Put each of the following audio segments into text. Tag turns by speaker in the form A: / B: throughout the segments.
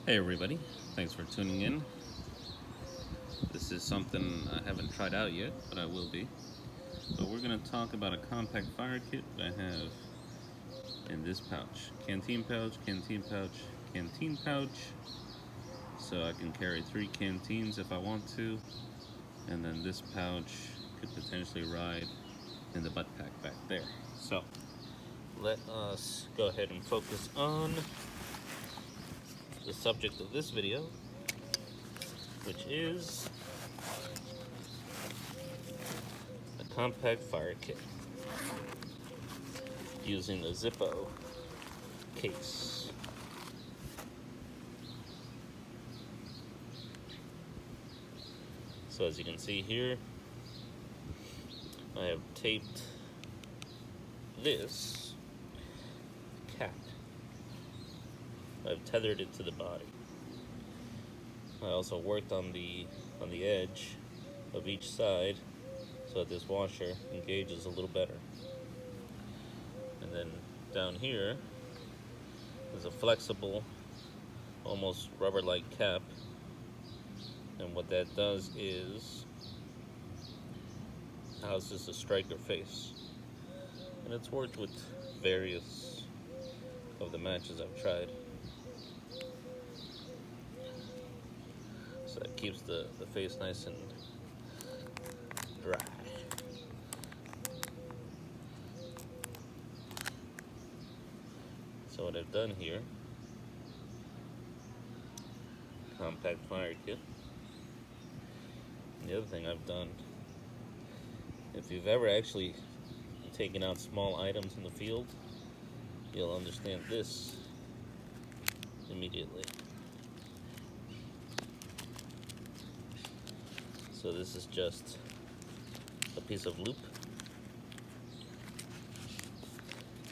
A: Hey everybody, thanks for tuning in. This is something I haven't tried out yet, but I will be. But we're going to talk about a compact fire kit that I have in this pouch. Canteen pouch, canteen pouch, canteen pouch. So I can carry 3 canteens if I want to. And then this pouch could potentially ride in the butt pack back there. So let us go ahead and focus on the subject of this video, which is a compact fire kit using the Zippo case. So as you can see here, I have taped this cap. I've tethered it to the body. I also worked on the edge of each side so that this washer engages a little better. And then down here is a flexible, almost rubber-like cap. And what that does is houses a striker face. And it's worked with various of the matches I've tried. So that keeps the face nice and dry. So what I've done here, compact fire kit. And the other thing I've done, if you've ever actually taken out small items in the field, you'll understand this immediately. So this is just a piece of loop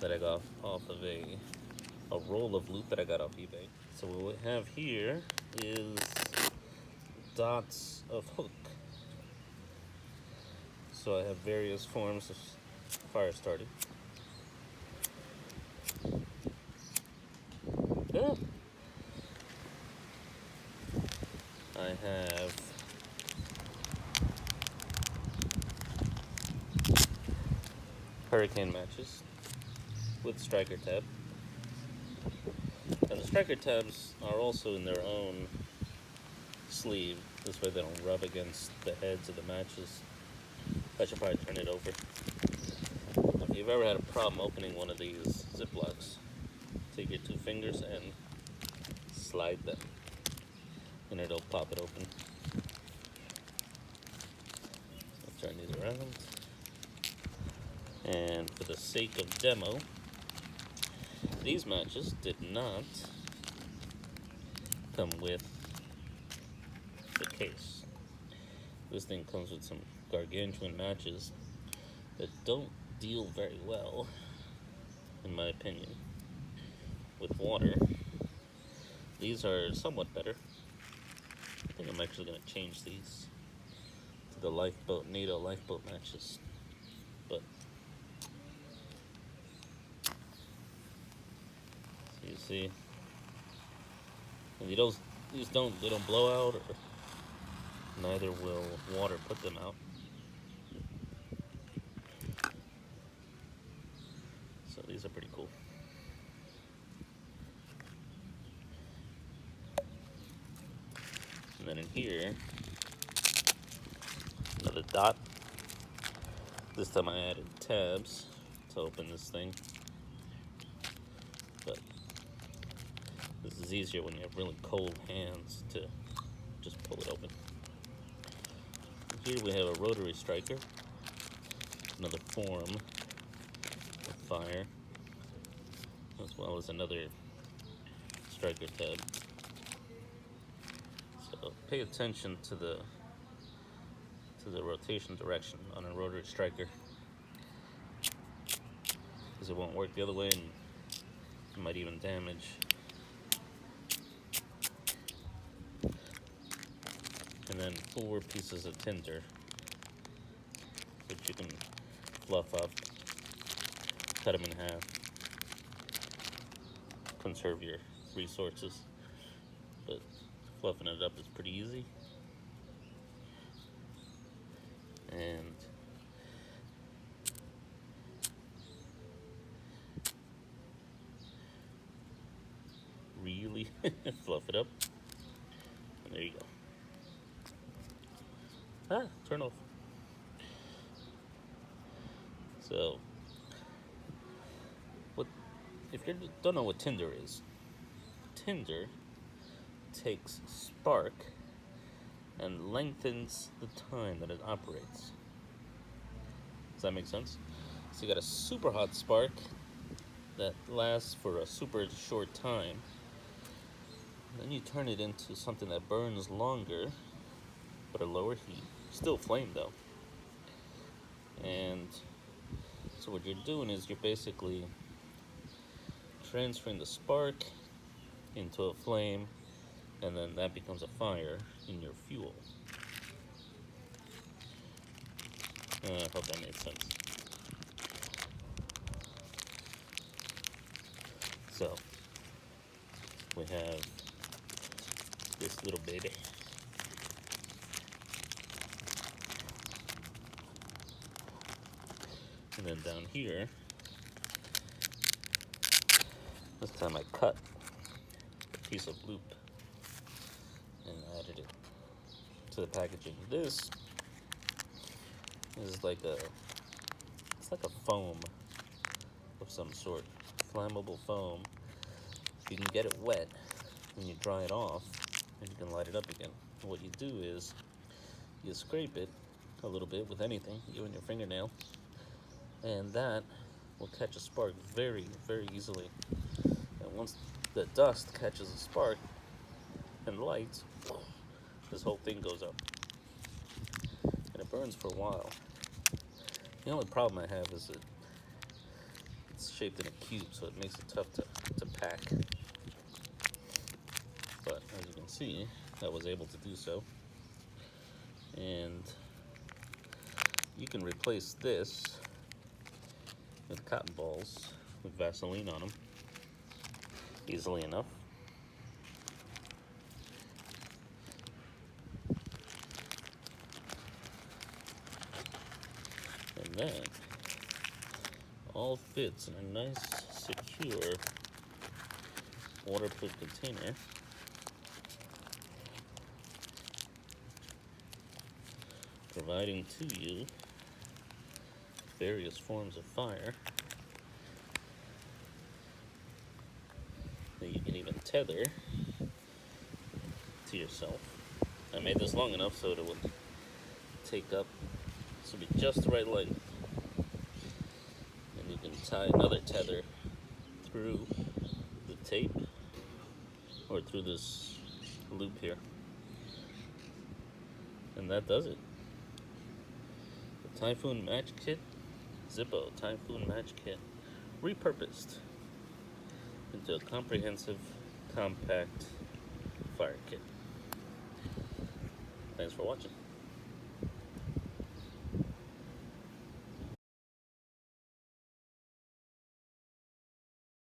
A: that I got off of a roll of loop that I got off eBay. So what we have here is dots of hook. So I have various forms of fire starting. I have hurricane matches with striker tab. And the striker tabs are also in their own sleeve. This way they don't rub against the heads of the matches. I should probably turn it over. If you've ever had a problem opening one of these Ziplocs, take your 2 fingers and slide them, and it'll pop it open. I'll turn these around. And for the sake of demo, these matches did not come with the case. This thing comes with some gargantuan matches that don't deal very well, in my opinion, with water. These are somewhat better. I think I'm actually going to change these to the NATO lifeboat matches. But so you see, and these don't blow out, or neither will water put them out. So these are pretty cool. And then in here, another dot. This time I added tabs to open this thing. But this is easier when you have really cold hands to just pull it open. Here we have a rotary striker, another form of fire, as well as another striker tab. So pay attention to the rotation direction on a rotary striker, because it won't work the other way and it might even damage. And then 4 pieces of tinder, which you can fluff up, cut them in half, conserve your resources. But Fluffing it up is pretty easy. And really fluff it up. And there you go. Turn off. So, if you don't know what tinder is, tinder takes spark and lengthens the time that it operates. Does that make sense? So you got a super hot spark that lasts for a super short time. Then you turn it into something that burns longer, but a lower heat. Still flame though. And so what you're doing is you're basically transferring the spark into a flame, and then that becomes a fire in your fuel. I hope that made sense. So, we have this little baby. And then down here, this time I cut a piece of loop and added it to the packaging. This is like it's like a foam of some sort, flammable foam. You can get it wet and you dry it off and you can light it up again. And what you do is you scrape it a little bit with anything, even your fingernail, and that will catch a spark very, very easily. And once the dust catches a spark and lights, this whole thing goes up. And it burns for a while. The only problem I have is that it's shaped in a cube, so it makes it tough to pack. But as you can see, I was able to do so. And you can replace this with cotton balls with Vaseline on them easily enough. And that all fits in a nice, secure, waterproof container. Providing to you various forms of fire that you can even tether to yourself. I made this long enough so that it would take up, this will be just the right length. And you can tie another tether through the tape or through this loop here. And that does it. The Typhoon Match Kit, Zippo Typhoon Match Kit, repurposed into a comprehensive, compact fire kit. Thanks for watching.